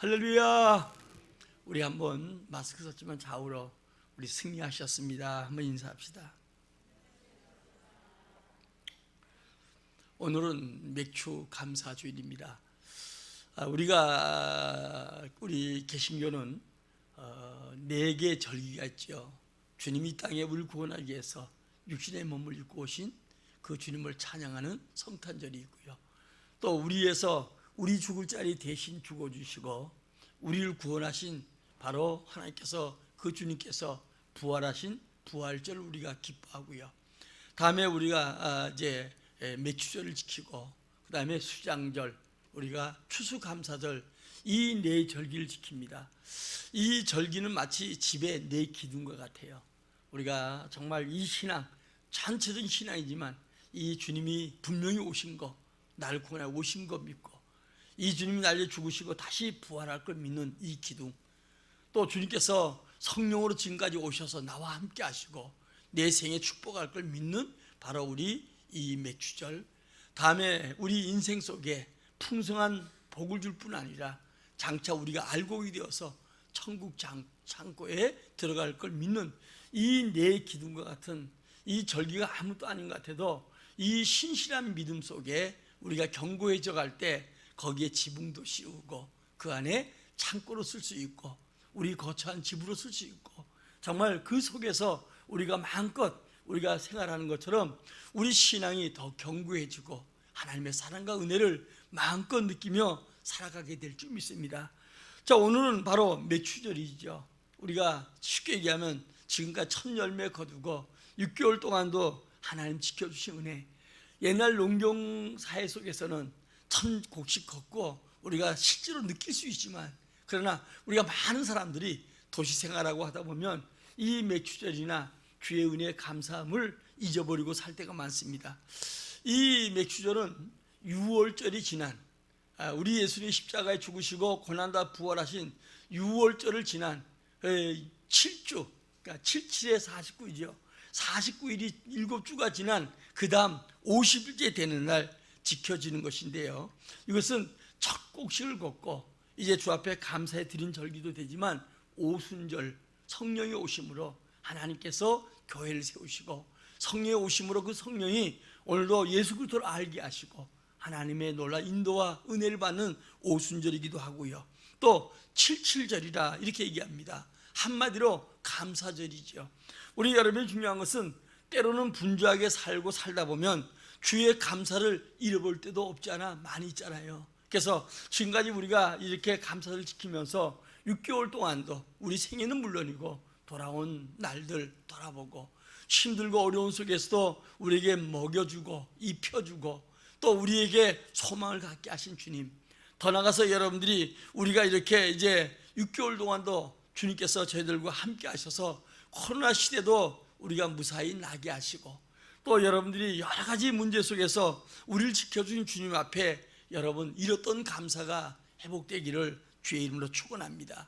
할렐루야. 우리 한번 마스크 썼지만 좌우로 우리 승리하셨습니다. 한번 인사합시다. 오늘은 맥주 감사 주일입니다. 우리 개신교는 4개 절기가 있죠. 주님이 이 땅에 우리를 구원하기 위해서 육신의 몸을 입고 오신 그 주님을 찬양하는 성탄절이 있고요. 또 우리 위해서 우리 죽을 자리 대신 죽어주시고 우리를 구원하신 바로 하나님께서, 그 주님께서 부활하신 부활절을 우리가 기뻐하고요. 다음에 우리가 이제 맥주절을 지키고, 그 다음에 수장절, 우리가 추수감사절, 이 4절기를 지킵니다. 이 절기는 마치 집의 4기둥과 같아요. 우리가 정말 이 신앙, 전체적인 신앙이지만 이 주님이 분명히 오신 거, 나를 구원하여 오신 거 믿고, 이 주님이 날려 죽으시고 다시 부활할 걸 믿는 이 기둥, 또 주님께서 성령으로 지금까지 오셔서 나와 함께 하시고 내 생에 축복할 걸 믿는 바로 우리 이 맥주절, 다음에 우리 인생 속에 풍성한 복을 줄 뿐 아니라 장차 우리가 알곡이 되어서 천국 창고에 들어갈 걸 믿는 이 4기둥과 같은 이 절기가 아무것도 아닌 것 같아도 이 신실한 믿음 속에 우리가 견고해져 갈 때 거기에 지붕도 씌우고 그 안에 창고로 쓸 수 있고 우리 거처한 집으로 쓸 수 있고, 정말 그 속에서 우리가 마음껏 우리가 생활하는 것처럼 우리 신앙이 더 견고해지고 하나님의 사랑과 은혜를 마음껏 느끼며 살아가게 될 줄 믿습니다. 자, 오늘은 바로 맥주절이죠. 우리가 쉽게 얘기하면 지금까지 첫 열매 거두고 6개월 동안도 하나님 지켜주신 은혜, 옛날 농경 사회 속에서는 1000곡씩 걷고 우리가 실제로 느낄 수 있지만, 그러나 우리가 많은 사람들이 도시 생활하고 하다 보면 이 맥주절이나 주의 은혜에 감사함을 잊어버리고 살 때가 많습니다. 이 맥주절은 6월절이 지난, 우리 예수님이 십자가에 죽으시고 고난다 부활하신 6월절을 지난 7주, 그러니까 77에 49이죠. 49일이 7주가 지난 그 다음 50일째 되는 날 지켜지는 것인데요, 이것은 첫 곡식을 걷고 이제 주 앞에 감사해 드린 절기도 되지만 오순절, 성령이 오심으로 하나님께서 교회를 세우시고 성령이 오심으로 그 성령이 오늘도 예수 그리스도를 알게 하시고 하나님의 놀라운 인도와 은혜를 받는 오순절이기도 하고요. 또 77절이라 이렇게 얘기합니다. 한마디로 감사절이죠. 우리 여러분이 중요한 것은 때로는 분주하게 살다 보면 주의 감사를 잃어볼 때도 없지 않아 많이 있잖아요. 그래서 지금까지 우리가 이렇게 감사를 지키면서 6개월 동안도 우리 생애는 물론이고 돌아온 날들 돌아보고 힘들고 어려운 속에서도 우리에게 먹여주고 입혀주고 또 우리에게 소망을 갖게 하신 주님, 더 나아가서 여러분들이 우리가 이렇게 이제 6개월 동안도 주님께서 저희들과 함께 하셔서 코로나 시대도 우리가 무사히 나게 하시고 또 여러분들이 여러 가지 문제 속에서 우리를 지켜주신 주님 앞에 여러분 잃었던 감사가 회복되기를 주의 이름으로 축원합니다.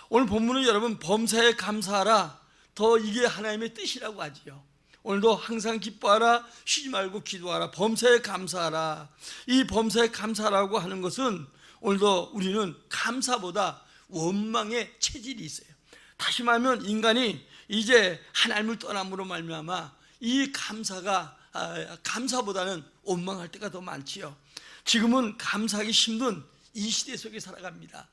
오늘 본문은 여러분 범사에 감사하라, 더 이게 하나님의 뜻이라고 하지요. 오늘도 항상 기뻐하라, 쉬지 말고 기도하라, 범사에 감사하라. 이 범사에 감사라고 하는 것은 오늘도 우리는 감사보다 원망의 체질이 있어요. 다시 말하면 인간이 이제 하나님을 떠남으로 말미암아 이 감사보다는 원망할 때가 더 많지요. 지금은 감사하기 힘든 이 시대 속에 살아갑니다.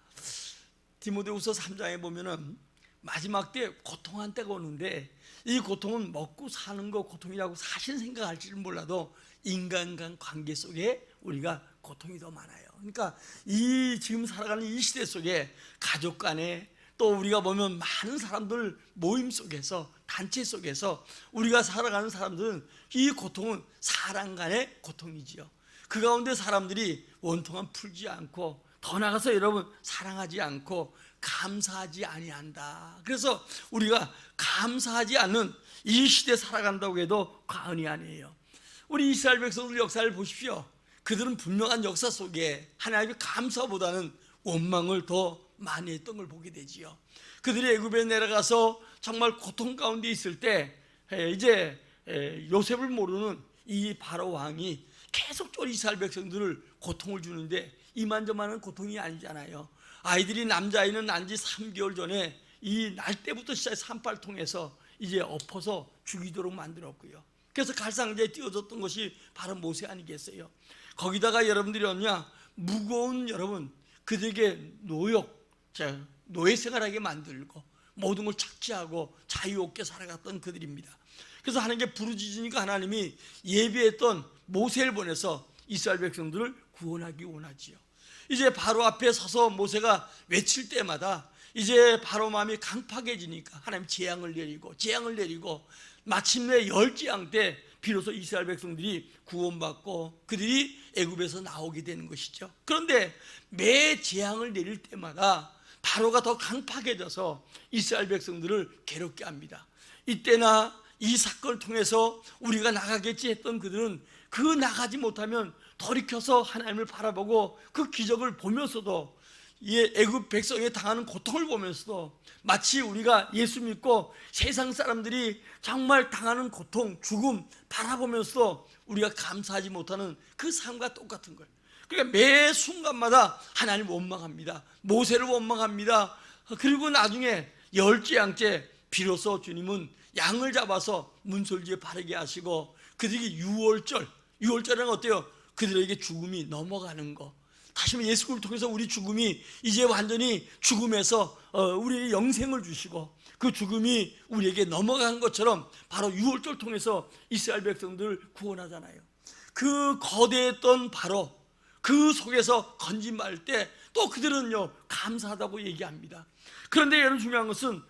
디모데후서 3장에 보면은 마지막 때 고통한 때가 오는데 이 고통은 먹고 사는 거 고통이라고 사실 생각할지는 몰라도 인간 간 관계 속에 우리가 고통이 더 많아요. 그러니까 이 지금 살아가는 이 시대 속에 가족 간에 또 우리가 보면 많은 사람들 모임 속에서 단체 속에서 우리가 살아가는 사람들은 이 고통은 사람 간의 고통이지요. 그 가운데 사람들이 원통함 풀지 않고 더 나아가서 여러분 사랑하지 않고 감사하지 아니한다. 그래서 우리가 감사하지 않는 이 시대에 살아간다고 해도 과언이 아니에요. 우리 이스라엘 백성들 역사를 보십시오. 그들은 분명한 역사 속에 하나님의 감사보다는 원망을 더 많이 했던 걸 보게 되지요. 그들이 애굽에 내려가서 정말 고통 가운데 있을 때 이제 요셉을 모르는 이 바로 왕이 계속 이스라엘 백성들을 고통을 주는데 이만저만한 고통이 아니잖아요. 아이들이 남자아이는 난 지 3개월 전에 이 날 때부터 시작해 산발 통해서 이제 엎어서 죽이도록 만들었고요. 그래서 갈상자에 띄워졌던 것이 바로 모세 아니겠어요? 거기다가 여러분들이 없냐, 무거운 여러분 그들에게 노예 생활하게 만들고 모든 걸 착취하고 자유롭게 살아갔던 그들입니다. 그래서 하나님께 부르짖으니까 하나님이 예비했던 모세를 보내서 이스라엘 백성들을 구원하기 원하지요. 이제 바로 앞에 서서 모세가 외칠 때마다 이제 바로 마음이 강팍해지니까 하나님 재앙을 내리고 마침내 열재앙 때 비로소 이스라엘 백성들이 구원받고 그들이 애굽에서 나오게 되는 것이죠. 그런데 매 재앙을 내릴 때마다 바로가 더 강팍해져서 이스라엘 백성들을 괴롭게 합니다. 이때나 이 사건을 통해서 우리가 나가겠지 했던 그들은 그 나가지 못하면 돌이켜서 하나님을 바라보고 그 기적을 보면서도 애굽 백성이 당하는 고통을 보면서도 마치 우리가 예수 믿고 세상 사람들이 정말 당하는 고통, 죽음 바라보면서도 우리가 감사하지 못하는 그 삶과 똑같은 거예요. 그러니까 매 순간마다 하나님을 원망합니다. 모세를 원망합니다. 그리고 나중에 열재앙째 비로소 주님은 양을 잡아서 문설주에 바르게 하시고 그들에게 유월절은 어때요? 그들에게 죽음이 넘어가는 거. 다시 한번 예수 그리스도를 통해서 우리 죽음이 이제 완전히 죽음에서 우리에게 영생을 주시고 그 죽음이 우리에게 넘어간 것처럼 바로 유월절 통해서 이스라엘 백성들을 구원하잖아요. 그 거대했던 바로 그 속에서 건진받을 때 또 그들은요 감사하다고 얘기합니다. 그런데 여러분 중요한 것은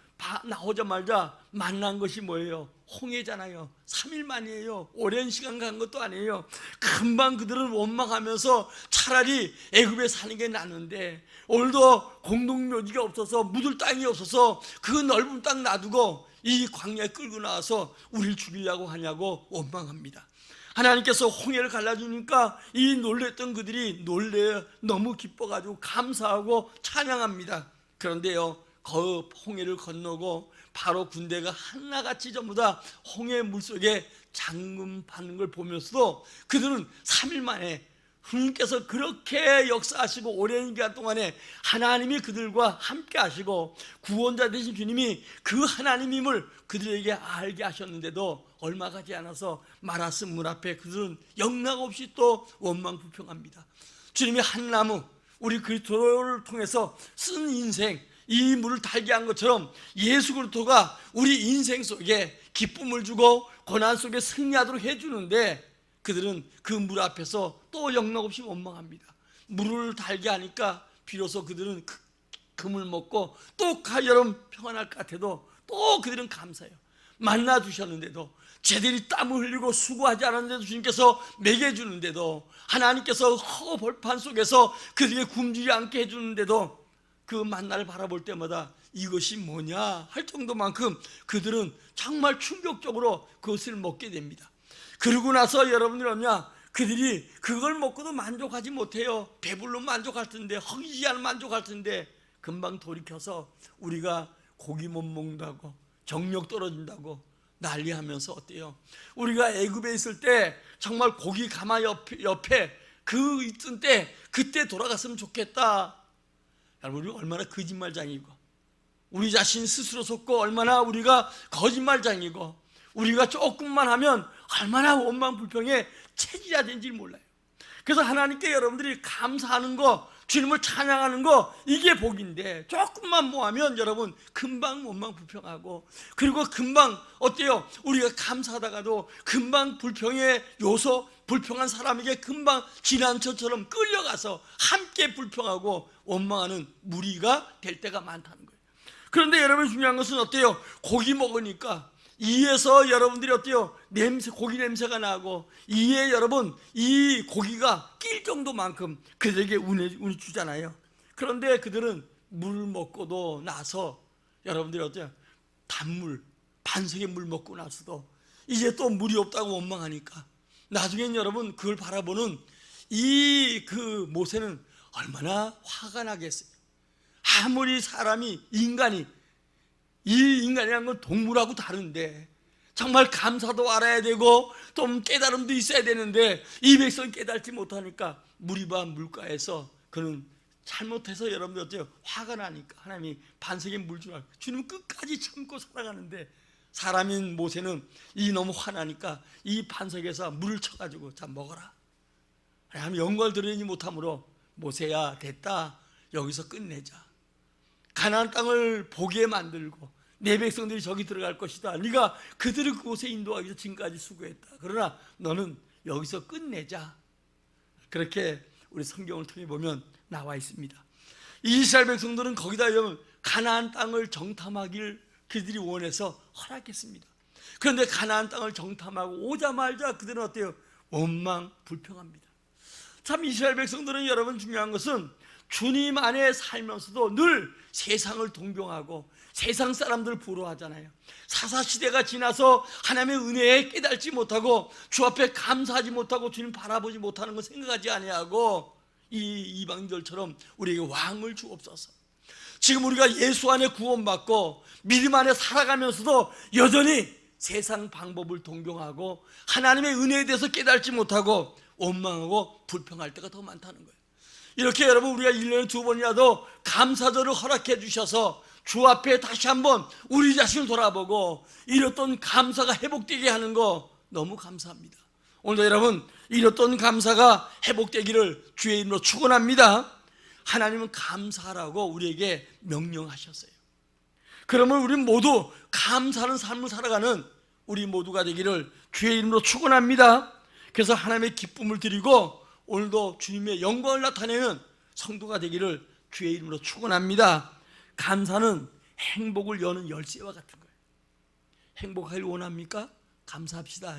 나오자마자 만난 것이 뭐예요? 홍해잖아요. 3일 만이에요. 오랜 시간 간 것도 아니에요. 금방 그들은 원망하면서 차라리 애굽에 사는 게 낫는데 오늘도 공동묘지가 없어서 묻을 땅이 없어서 그 넓은 땅 놔두고 이 광야에 끌고 나와서 우리를 죽이려고 하냐고 원망합니다. 하나님께서 홍해를 갈라주니까 이 놀랬던 그들이 너무 기뻐가지고 감사하고 찬양합니다. 그런데요 그 홍해를 건너고 바로 군대가 하나같이 전부 다 홍해 물속에 잠금받는 걸 보면서도 그들은 3일 만에 주님께서 그렇게 역사하시고 오랜 기간 동안에 하나님이 그들과 함께 하시고 구원자 되신 주님이 그 하나님임을 그들에게 알게 하셨는데도 얼마 가지 않아서 마라스 문 앞에 그들은 영락없이 또 원망불평합니다. 주님이 한 나무 우리 그리스도를 통해서 쓴 인생 이 물을 달게 한 것처럼 예수 그리스도가 우리 인생 속에 기쁨을 주고 고난 속에 승리하도록 해주는데 그들은 그 물 앞에서 또 영락없이 원망합니다. 물을 달게 하니까 비로소 그들은 금을 먹고 또 여러분 평안할 것 같아도 또 그들은 감사해요. 만나 주셨는데도 제들이 땀을 흘리고 수고하지 않았는데도 주님께서 먹여주는데도 하나님께서 허벌판 속에서 그들에게 굶주리지 않게 해주는데도 그 만나를 바라볼 때마다 이것이 뭐냐 할 정도만큼 그들은 정말 충격적으로 그것을 먹게 됩니다. 그러고 나서 여러분들 없냐 그들이 그걸 먹고도 만족하지 못해요. 배불러 만족할 텐데 허기지 않으면 만족할 텐데 금방 돌이켜서 우리가 고기 못 먹는다고 정력 떨어진다고 난리하면서 어때요? 우리가 애굽에 있을 때 정말 고기 가마 옆에 그 있던 때 그때 돌아갔으면 좋겠다. 여러분 우리 얼마나 거짓말장이고 우리 자신 스스로 속고 얼마나 우리가 거짓말장이고 우리가 조금만 하면 얼마나 원망불평에 체질화된지 몰라요. 그래서 하나님께 여러분들이 감사하는 거 주님을 찬양하는 거 이게 복인데 조금만 뭐하면 여러분 금방 원망불평하고 그리고 금방 어때요? 우리가 감사하다가도 금방 불평의 요소 불평한 사람에게 금방 지난처처럼 끌려가서 함께 불평하고 원망하는 무리가 될 때가 많다는 거예요. 그런데 여러분 중요한 것은 어때요? 고기 먹으니까 이에서 여러분들이 어때요? 고기 냄새가 나고 이에 여러분 이 고기가 낄 정도만큼 그들에게 운이 주잖아요. 그런데 그들은 물 먹고도 나서 여러분들이 어때요? 단물 반석의 물 먹고 나서도 이제 또 물이 없다고 원망하니까 나중엔 여러분 그걸 바라보는 그 모세는 얼마나 화가 나겠어요. 아무리 인간이란 건 동물하고 다른데 정말 감사도 알아야 되고 좀 깨달음도 있어야 되는데 이 백성이 깨달지 못하니까 무리바 물가에서 그는 잘못해서 여러분들 어때요? 화가 나니까 하나님이 반석에 물 주라. 주님 끝까지 참고 살아가는데 사람인 모세는 이 너무 화나니까 이 반석에서 물을 쳐가지고 자 먹어라. 하나님 영광을 드리지 못함으로 모세야 됐다. 여기서 끝내자. 가나안 땅을 보게 만들고 내 백성들이 저기 들어갈 것이다. 네가 그들을 그곳에 인도하기 위해서 지금까지 수고했다. 그러나 너는 여기서 끝내자. 그렇게 우리 성경을 통해 보면 나와 있습니다. 이스라엘 백성들은 거기다 가나안 땅을 정탐하길 그들이 원해서 허락했습니다. 그런데 가나안 땅을 정탐하고 오자마자 그들은 어때요? 원망 불평합니다. 참 이스라엘 백성들은 여러분 중요한 것은 주님 안에 살면서도 늘 세상을 동경하고 세상 사람들 부러워하잖아요. 사사시대가 지나서 하나님의 은혜에 깨달지 못하고 주 앞에 감사하지 못하고 주님 바라보지 못하는 걸 생각하지 아니하고 이 이방인들처럼 우리에게 왕을 주옵소서. 지금 우리가 예수 안에 구원받고 믿음 안에 살아가면서도 여전히 세상 방법을 동경하고 하나님의 은혜에 대해서 깨달지 못하고 원망하고 불평할 때가 더 많다는 거예요. 이렇게 여러분 우리가 1년에 2번이라도 감사절을 허락해 주셔서 주 앞에 다시 한번 우리 자신을 돌아보고 잃었던 감사가 회복되게 하는 거 너무 감사합니다. 오늘도 여러분 잃었던 감사가 회복되기를 주의 이름으로 축원합니다. 하나님은 감사하라고 우리에게 명령하셨어요. 그러면 우리 모두 감사하는 삶을 살아가는 우리 모두가 되기를 주의 이름으로 축원합니다. 그래서 하나님의 기쁨을 드리고 오늘도 주님의 영광을 나타내는 성도가 되기를 주의 이름으로 축원합니다. 감사는 행복을 여는 열쇠와 같은 거예요. 행복하길 원합니까? 감사합시다.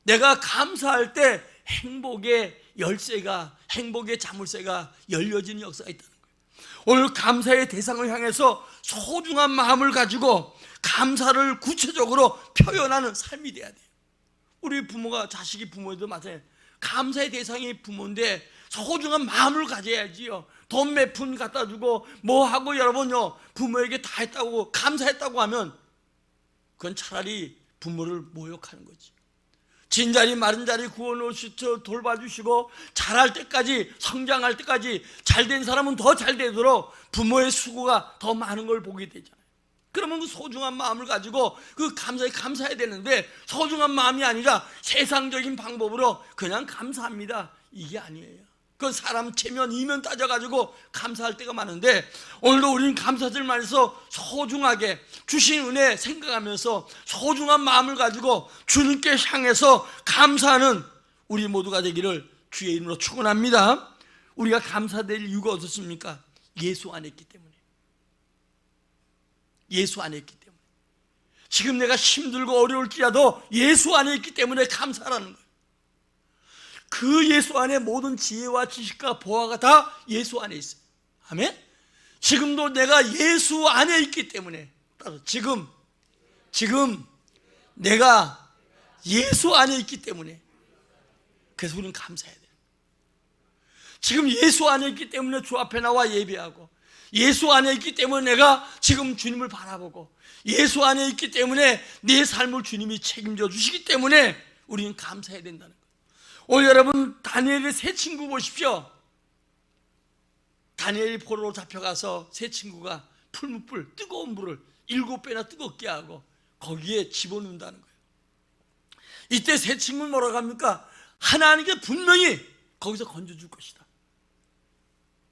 내가 감사할 때 행복의 열쇠가, 행복의 자물쇠가 열려지는 역사가 있다는 거예요. 오늘 감사의 대상을 향해서 소중한 마음을 가지고 감사를 구체적으로 표현하는 삶이 돼야 돼요. 우리 부모가 자식이 부모에도 마찬가지예요. 감사의 대상이 부모인데 소중한 마음을 가져야지요. 돈 몇 푼 갖다 주고 뭐 하고 여러분요 부모에게 다 했다고 감사했다고 하면 그건 차라리 부모를 모욕하는 거지. 진자리 마른 자리 구워놓으시고 돌봐주시고 자랄 때까지 성장할 때까지 잘된 사람은 더 잘 되도록 부모의 수고가 더 많은 걸 보게 되잖아요. 그러면 그 소중한 마음을 가지고 그 감사에 감사해야 되는데 소중한 마음이 아니라 세상적인 방법으로 그냥 감사합니다. 이게 아니에요. 그 사람 체면 이면 따져가지고 감사할 때가 많은데 오늘도 우리는 감사들만 해서 소중하게 주신 은혜 생각하면서 소중한 마음을 가지고 주님께 향해서 감사하는 우리 모두가 되기를 주의 이름으로 축원합니다. 우리가 감사될 이유가 어떻습니까? 예수 안에 있기 때문에. 예수 안에 있기 때문에. 지금 내가 힘들고 어려울지라도 예수 안에 있기 때문에 감사하라는 거예요. 그 예수 안에 모든 지혜와 지식과 보화가 다 예수 안에 있어요. 아멘? 지금도 내가 예수 안에 있기 때문에 지금 내가 예수 안에 있기 때문에 그래서 우리는 감사해야 돼요. 지금 예수 안에 있기 때문에 주 앞에 나와 예배하고 예수 안에 있기 때문에 내가 지금 주님을 바라보고 예수 안에 있기 때문에 내 삶을 주님이 책임져 주시기 때문에 우리는 감사해야 된다는 거예요. 오늘 여러분 다니엘의 세 친구 보십시오. 다니엘이 포로로 잡혀가서 세 친구가 풀무불 뜨거운 물을 7배나 뜨겁게 하고 거기에 집어넣는다는 거예요. 이때 세 친구는 뭐라고 합니까? 하나님께 분명히 거기서 건져줄 것이다.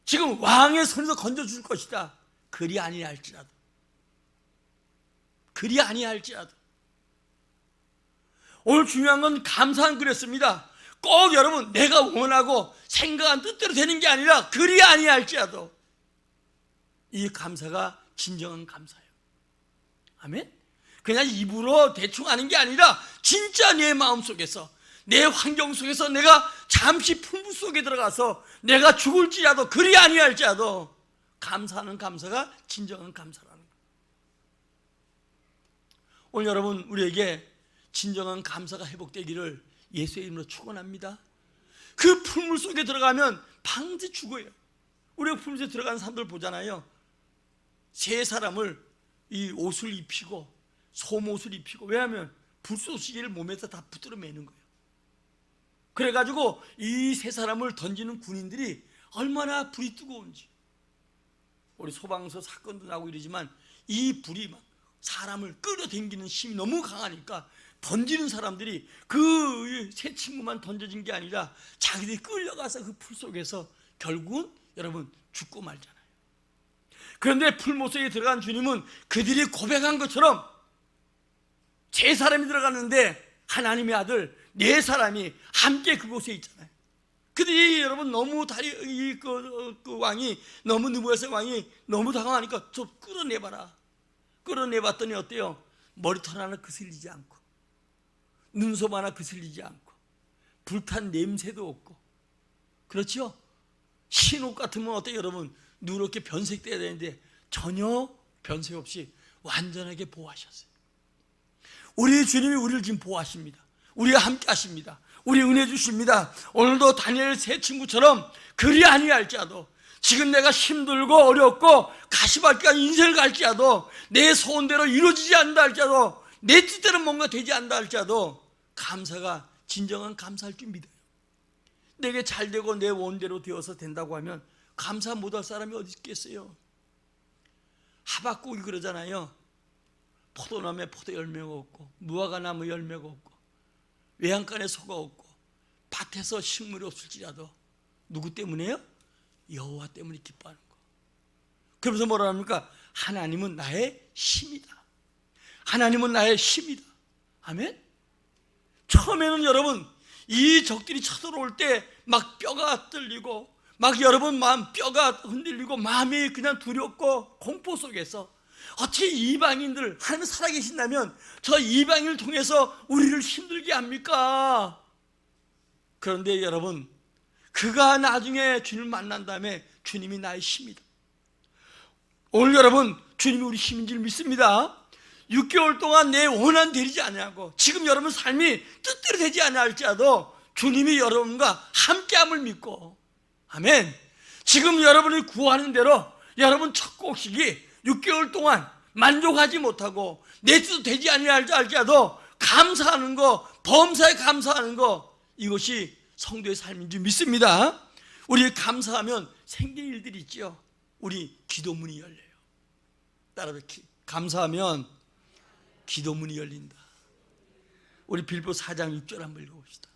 지금 왕의 손에서 건져줄 것이다. 그리 아니할지라도 오늘 중요한 건 감사는 그랬습니다. 꼭 여러분 내가 원하고 생각한 뜻대로 되는 게 아니라 그리 아니할지라도 이 감사가 진정한 감사예요. 아멘? 그냥 입으로 대충 하는 게 아니라 진짜 내 마음속에서 내 환경 속에서 내가 잠시 풍부 속에 들어가서 내가 죽을지라도 그리 아니할지라도 감사하는 감사가 진정한 감사라는 거예요. 오늘 여러분 우리에게 진정한 감사가 회복되기를 예수의 이름으로 축원합니다. 그 풀물 속에 들어가면 방지 죽어요. 우리가 풀물 속에 들어가는 사람들 보잖아요. 세 사람을 이 옷을 입히고 솜옷을 입히고 왜냐하면 불쏘시개를 몸에서 다 붙들어 매는 거예요. 그래가지고 이 세 사람을 던지는 군인들이 얼마나 불이 뜨거운지. 우리 소방서 사건도 나고 이러지만 이 불이 막 사람을 끌어당기는 힘이 너무 강하니까 던지는 사람들이 그 세 친구만 던져진 게 아니라 자기들이 끌려가서 그 풀 속에서 결국은 여러분 죽고 말잖아요. 그런데 풀못 속에 들어간 주님은 그들이 고백한 것처럼 세 사람이 들어갔는데 하나님의 아들 네 사람이 함께 그곳에 있잖아요. 그들이 여러분 너무 그 왕이 너무 느부갓네살 왕이 너무 당황하니까 좀 끌어내봐라. 끌어내봤더니 어때요? 머리털 하나 그슬리지 않고 눈썹 하나 그슬리지 않고 불탄 냄새도 없고, 그렇죠? 흰옷 같으면 어때요 여러분? 누렇게 변색돼야 되는데 전혀 변색 없이 완전하게 보호하셨어요. 우리 주님이 우리를 지금 보호하십니다. 우리와 함께 하십니다. 우리 은혜 주십니다. 오늘도 다니엘 세 친구처럼 그리 아니할지라도 지금 내가 힘들고 어렵고 가시밭길 인생을 갈지라도 내 소원대로 이루어지지 않는다 할지라도 내 뜻대로 뭔가 되지 않는다 할지라도 감사가 진정한 감사할 줄 믿어요. 내게 잘 되고 내 원대로 되어서 된다고 하면 감사 못할 사람이 어디 있겠어요? 하박국이 그러잖아요. 포도나무에 포도 열매가 없고 무화과 나무 열매가 없고 외양간에 소가 없고 밭에서 식물이 없을지라도 누구 때문에요? 여호와 때문에 기뻐하는 거. 그러면서 뭐라 합니까? 하나님은 나의 힘이다. 하나님은 나의 힘이다. 아멘. 처음에는 여러분 이 적들이 쳐들어올 때 막 뼈가 떨리고 막 여러분 마음 뼈가 흔들리고 마음이 그냥 두렵고 공포 속에서 어떻게 이방인들, 하나님 살아계신다면 저 이방인을 통해서 우리를 힘들게 합니까? 그런데 여러분 그가 나중에 주님을 만난 다음에 주님이 나의 힘이다. 오늘 여러분 주님이 우리 힘인 줄 믿습니다. 6개월 동안 내 원한 되지 아니하고 지금 여러분 삶이 뜻대로 되지 아니할지라도 주님이 여러분과 함께함을 믿고, 아멘. 지금 여러분이 구하는 대로 여러분 첫 곡식이 6개월 동안 만족하지 못하고 내 뜻도 되지 아니할지라도 감사하는 거, 범사에 감사하는 거, 이것이 성도의 삶인 줄 믿습니다. 우리 감사하면 생기는 일들이 있죠. 우리 기도문이 열려요. 따라서 감사하면 기도문이 열린다. 우리 빌보 4장 6절 한번 읽어봅시다.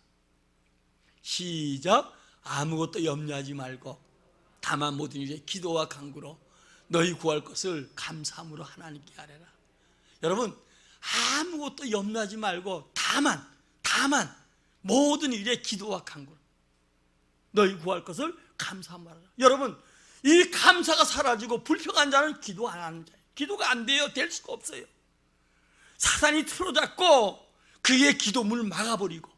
시작. 아무것도 염려하지 말고 다만 모든 일에 기도와 간구로 너희 구할 것을 감사함으로 하나님께 아뢰라. 여러분 아무것도 염려하지 말고 다만 모든 일에 기도와 간구로 너희 구할 것을 감사함으로 하라. 여러분 이 감사가 사라지고 불평한 자는 기도 안 하는 자예요. 기도가 안 돼요. 될 수가 없어요. 사단이 틀어잡고 그의 기도문을 막아버리고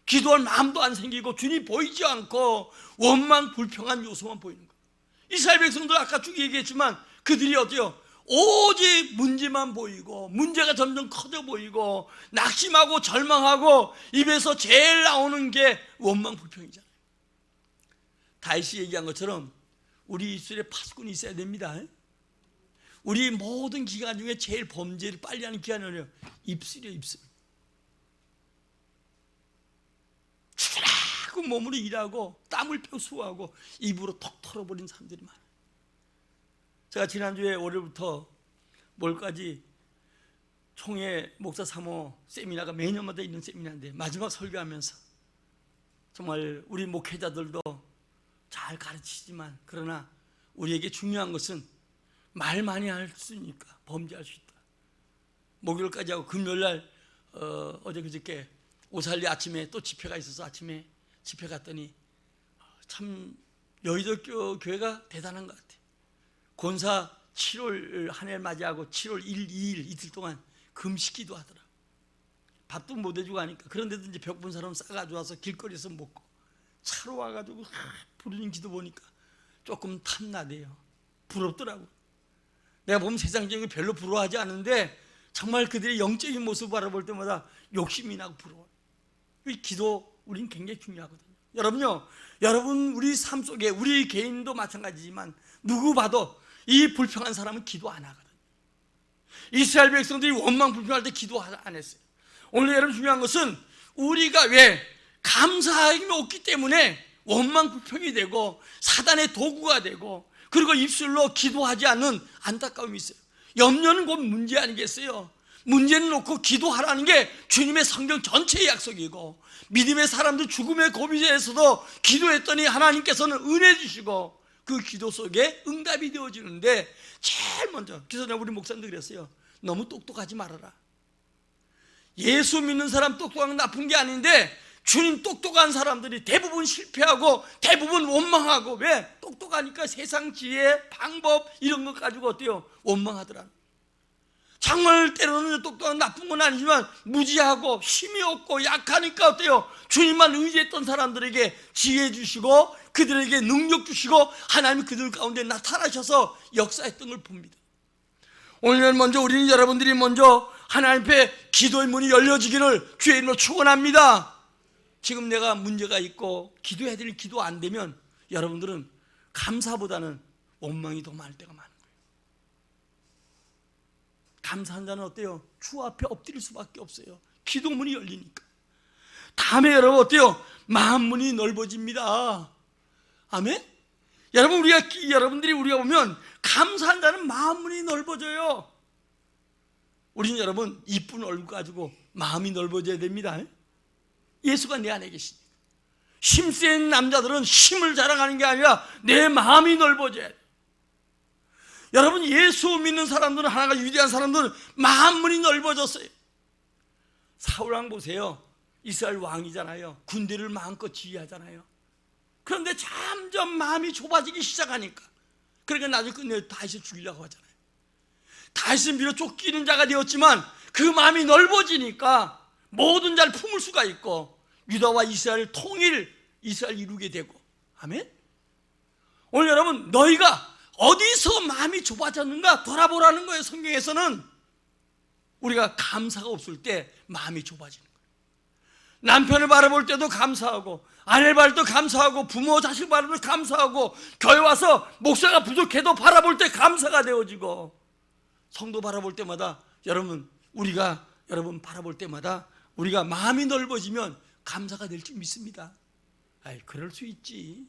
기도할 마음도 안 생기고 주님이 보이지 않고 원망 불평한 요소만 보이는 거예요. 이스라엘 백성들 아까 쭉 얘기했지만 그들이 어때요? 오직 문제만 보이고 문제가 점점 커져 보이고 낙심하고 절망하고 입에서 제일 나오는 게 원망 불평이잖아요. 다윗이 얘기한 것처럼 우리 입술에 파수꾼이 있어야 됩니다. 우리 모든 기간 중에 제일 범죄를 빨리 하는 기간은 입술이에요. 입술. 죽으라고 몸으로 일하고 땀을 빼고 수고하고 입으로 톡 털어버린 사람들이 많아요. 제가 지난주에 월요일부터 뭘까지 총회 목사 3호 세미나가 매년마다 있는 세미나인데 마지막 설교하면서 정말 우리 목회자들도 잘 가르치지만 그러나 우리에게 중요한 것은 말 많이 할 수 있으니까 범죄할 수 있다. 목요일까지 하고 금요일날 어제 그저께 오살리 아침에 또 집회가 있어서 아침에 집회 갔더니 참 여의도 교회가 대단한 것 같아요. 권사 7월 한 해를 맞이하고 7월 1, 2일 이틀 동안 금식기도 하더라. 밥도 못 해주고 하니까. 그런데도 이제 배고픈 사람 싸가지고 와서 길거리에서 먹고 차로 와가지고 부르는 기도 보니까 조금 탐나대요. 부럽더라고. 내가 보면 세상적인 거 별로 부러워하지 않는데 정말 그들의 영적인 모습을 바라볼 때마다 욕심이 나고 부러워요. 이 기도 우리는 굉장히 중요하거든요. 여러분요, 여러분 우리 삶 속에 우리 개인도 마찬가지지만 누구 봐도 이 불평한 사람은 기도 안 하거든요. 이스라엘 백성들이 원망 불평할 때 기도 안 했어요. 오늘 여러분 중요한 것은 우리가 왜 감사함이 없기 때문에 원망 불평이 되고 사단의 도구가 되고, 그리고 입술로 기도하지 않는 안타까움이 있어요. 염려는 곧 문제 아니겠어요? 문제는 놓고 기도하라는 게 주님의 성경 전체의 약속이고, 믿음의 사람들 죽음의 고비에서도 기도했더니 하나님께서는 은혜 주시고 그 기도 속에 응답이 되어지는데, 제일 먼저, 그래서 우리 목사님도 그랬어요. 너무 똑똑하지 말아라. 예수 믿는 사람 똑똑한 건 나쁜 게 아닌데, 주님 똑똑한 사람들이 대부분 실패하고 대부분 원망하고, 왜? 똑똑하니까 세상 지혜, 방법 이런 것 가지고 어때요? 원망하더라. 정말 때로는 똑똑한 나쁜 건 아니지만 무지하고 힘이 없고 약하니까 어때요? 주님만 의지했던 사람들에게 지혜 주시고 그들에게 능력 주시고 하나님이 그들 가운데 나타나셔서 역사했던 걸 봅니다. 오늘 먼저 우리는 여러분들이 먼저 하나님 앞에 기도의 문이 열려지기를 주의 이름으로 축원합니다. 지금 내가 문제가 있고 기도해야 될 기도 안 되면 여러분들은 감사보다는 원망이 더 많을 때가 많은 거예요. 감사한 자는 어때요? 주 앞에 엎드릴 수밖에 없어요. 기도 문이 열리니까. 다음에 여러분 어때요? 마음 문이 넓어집니다. 아멘? 여러분들이 우리가 보면 감사한 자는 마음 문이 넓어져요. 우리는 여러분 이쁜 얼굴 가지고 마음이 넓어져야 됩니다. 예수가 내 안에 계시니까. 힘센 남자들은 힘을 자랑하는 게 아니라 내 마음이 넓어져야 돼요. 여러분 예수 믿는 사람들은, 하나가 위대한 사람들은 마음 문이 넓어졌어요. 사울왕 보세요. 이스라엘 왕이잖아요. 군대를 마음껏 지휘하잖아요. 그런데 점점 마음이 좁아지기 시작하니까, 그러니까 나중에 끝내 다윗을 죽이려고 하잖아요. 다윗은 비록 쫓기는 자가 되었지만 그 마음이 넓어지니까 모든 자를 품을 수가 있고 유다와 이스라엘 통일, 이스라엘 이루게 되고. 아멘? 오늘 여러분 너희가 어디서 마음이 좁아졌는가 돌아보라는 거예요. 성경에서는 우리가 감사가 없을 때 마음이 좁아지는 거예요. 남편을 바라볼 때도 감사하고, 아내를 바라볼 때도 감사하고, 부모 자식 바라볼 때도 감사하고, 교회 와서 목사가 부족해도 바라볼 때 감사가 되어지고, 성도 바라볼 때마다 우리가 여러분 바라볼 때마다 우리가 마음이 넓어지면 감사가 될 줄 믿습니다. 아이 그럴 수 있지.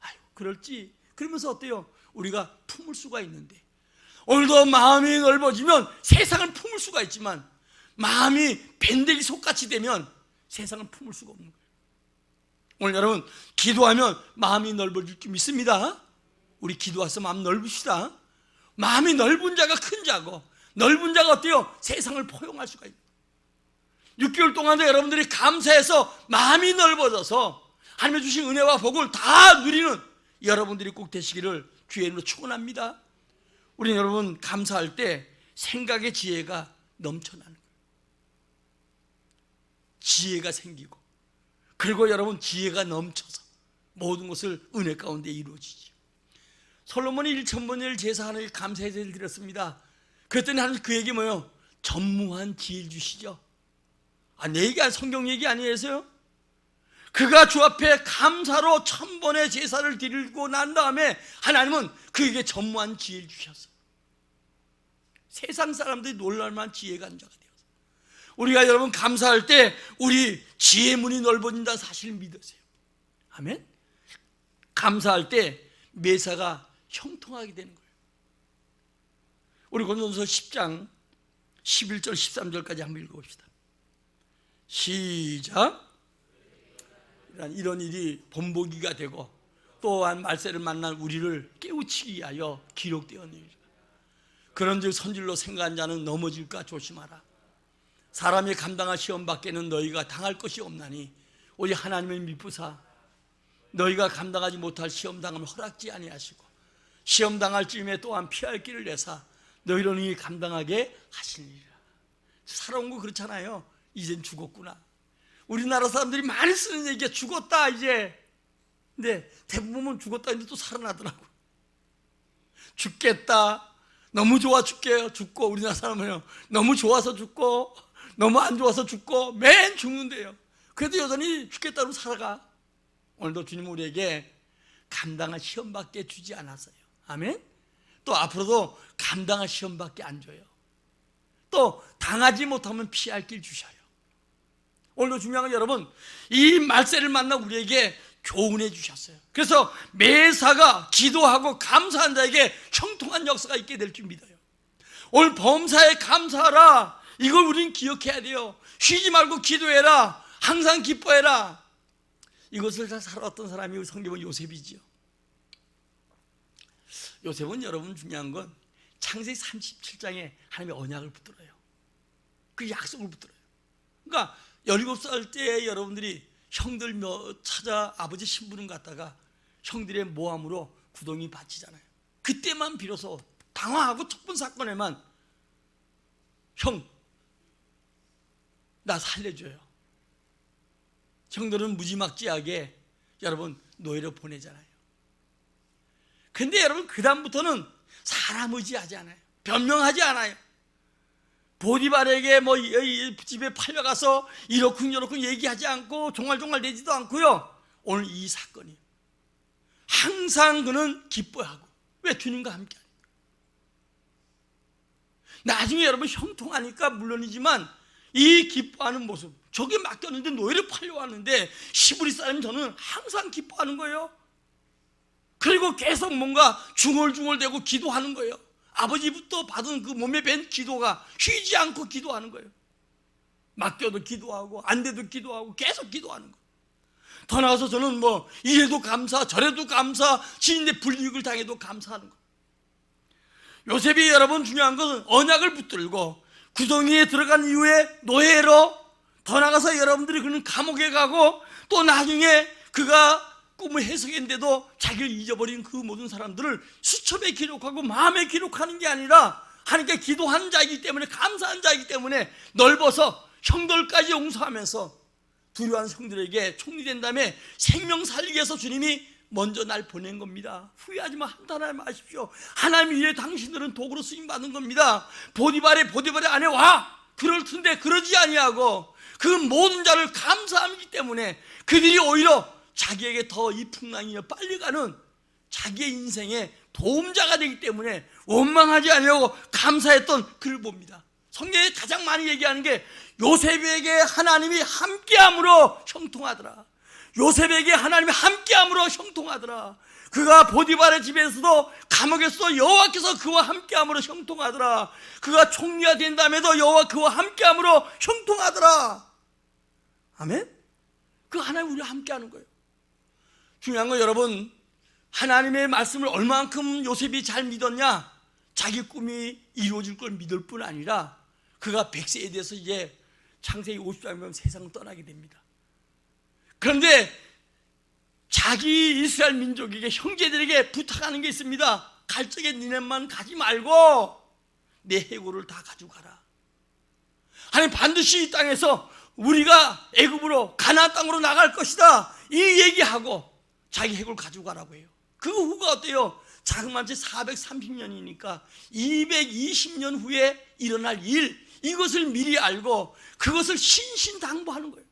아유 그럴지. 그러면서 어때요? 우리가 품을 수가 있는데, 오늘도 마음이 넓어지면 세상을 품을 수가 있지만 마음이 밴댕이 속같이 되면 세상을 품을 수가 없는 거예요. 오늘 여러분 기도하면 마음이 넓어질 줄 믿습니다. 우리 기도해서 마음 넓읍시다. 마음이 넓은 자가 큰 자고, 넓은 자가 어때요? 세상을 포용할 수가 있고. 6개월 동안에 여러분들이 감사해서 마음이 넓어져서 하나님의 주신 은혜와 복을 다 누리는 여러분들이 꼭 되시기를 주의 이름으로 축원합니다. 우리는 여러분 감사할 때 생각의 지혜가 넘쳐나는 거예요. 지혜가 생기고, 그리고 여러분 지혜가 넘쳐서 모든 것을 은혜 가운데 이루어지죠. 솔로몬이 1,000번을 제사 하나님께 감사의 제사를 드렸습니다. 그랬더니 하나님 그에게 뭐예요? 전무한 지혜를 주시죠. 내 얘기 성경 얘기 아니에요? 그가 주 앞에 감사로 1,000번의 제사를 드리고 난 다음에 하나님은 그에게 전무한 지혜를 주셨어요. 세상 사람들이 놀랄만한 지혜가 안 자가 되었어요. 우리가 여러분 감사할 때 우리 지혜 문이 넓어진다는 사실을 믿으세요. 아멘? 감사할 때 매사가 형통하게 되는 거예요. 우리 고린도전서 10장 11절 13절까지 한번 읽어봅시다. 시작. 이런 일이 본보기가 되고 또한 말세를 만난 우리를 깨우치기 위하여 기록되었느니라. 그런즉 선질로 생각한 자는 넘어질까 조심하라. 사람이 감당할 시험 밖에는 너희가 당할 것이 없나니 오직 하나님을 믿으사 너희가 감당하지 못할 시험 당함을 허락지 아니하시고 시험 당할 즈음에 또한 피할 길을 내사 너희로 능히 감당하게 하시니라. 살아온 거 그렇잖아요. 이젠 죽었구나. 우리나라 사람들이 많이 쓰는 얘기가 죽었다 이제. 근데 대부분은 죽었다 했는데 또 살아나더라고. 죽겠다. 너무 좋아 죽고, 우리나라 사람은요 너무 좋아서 죽고 너무 안 좋아서 죽고 맨 죽는데요. 그래도 여전히 죽겠다고 살아가. 오늘도 주님 우리에게 감당할 시험밖에 주지 않았어요. 아멘. 또 앞으로도 감당할 시험밖에 안 줘요. 또 당하지 못하면 피할 길 주셔요. 오늘도 중요한 건 여러분 이 말세를 만나 우리에게 교훈해 주셨어요. 그래서 매사가 기도하고 감사한 자에게 형통한 역사가 있게 될 줄 믿어요. 오늘 범사에 감사하라, 이걸 우리는 기억해야 돼요. 쉬지 말고 기도해라, 항상 기뻐해라. 이것을 다 살아왔던 사람이 우리 성경은 요셉이지요. 요셉은 여러분 중요한 건 창세기 37장에 하나님의 언약을 붙들어요. 그 약속을 붙들어요. 그러니까 17살 때 여러분들이 형들 찾아 아버지 심부름 갔다가 형들의 모함으로 구덩이 받치잖아요. 그때만 비로소 당황하고 첫 번 사건에만 형, 나 살려줘요. 형들은 무지막지하게 여러분 노예로 보내잖아요. 근데 여러분 그 다음부터는 사람 의지하지 않아요. 변명하지 않아요. 보디발에게 뭐 집에 팔려가서 이렇군 얘기하지 않고 종알종알 내지도 않고요. 오늘 이 사건이 항상 그는 기뻐하고, 왜? 주님과 함께 하니까. 나중에 여러분 형통하니까 물론이지만 이 기뻐하는 모습, 저게 맡겼는데 노예를 팔려왔는데 시브리 사람이 저는 항상 기뻐하는 거예요. 그리고 계속 뭔가 중얼중얼대고 기도하는 거예요. 아버지부터 받은 그 몸에 밴 기도가 쉬지 않고 기도하는 거예요. 맡겨도 기도하고 안 돼도 기도하고 계속 기도하는 거예요. 더 나아가서 저는 뭐 이래도 감사 저래도 감사, 지인의 불이익을 당해도 감사하는 거예요. 요셉이 여러분 중요한 것은 언약을 붙들고 구덩이에 들어간 이후에 노예로, 더 나가서 여러분들이 그는 감옥에 가고 또 나중에 그가 꿈을 해석했는데도 자기를 잊어버린 그 모든 사람들을 수첩에 기록하고 마음에 기록하는 게 아니라 하나님께 기도하는 자이기 때문에, 감사한 자이기 때문에 넓어서 형들까지 용서하면서 두려워하는 형들에게 총리된 다음에 생명 살리기 위해서 주님이 먼저 날 보낸 겁니다. 후회하지만 한탄하지 마십시오. 하나님 위에 당신들은 도구로 쓰임받는 겁니다. 보디발의 안에 와! 그럴 텐데 그러지 아니하고 그 모든 자를 감사하기 때문에 그들이 오히려 자기에게 더 이 풍랑이 빨리 가는 자기의 인생의 도움자가 되기 때문에 원망하지 아니하고 감사했던 그를 봅니다. 성경에 가장 많이 얘기하는 게 요셉에게 하나님이 함께함으로 형통하더라. 요셉에게 하나님이 함께함으로 형통하더라. 그가 보디발의 집에서도 감옥에서도 여호와께서 그와 함께함으로 형통하더라. 그가 총리가 된 다음에도 여호와 그와 함께함으로 형통하더라. 아멘? 그 하나님 우리와 함께하는 거예요. 중요한 건 여러분, 하나님의 말씀을 얼마만큼 요셉이 잘 믿었냐? 자기 꿈이 이루어질 걸 믿을 뿐 아니라 그가 100세에 대해서 이제 창세기 50장이면 세상을 떠나게 됩니다. 그런데 자기 이스라엘 민족에게, 형제들에게 부탁하는 게 있습니다. 갈 적에 니네만 가지 말고 내 해골을 다 가져가라. 하나님 반드시 이 땅에서 우리가 애굽으로 가나안 땅으로 나갈 것이다, 이 얘기하고 자기 해골 가지고 가라고 해요. 그 후가 어때요? 자그마치 430년이니까 220년 후에 일어날 일, 이것을 미리 알고 그것을 신신당부하는 거예요.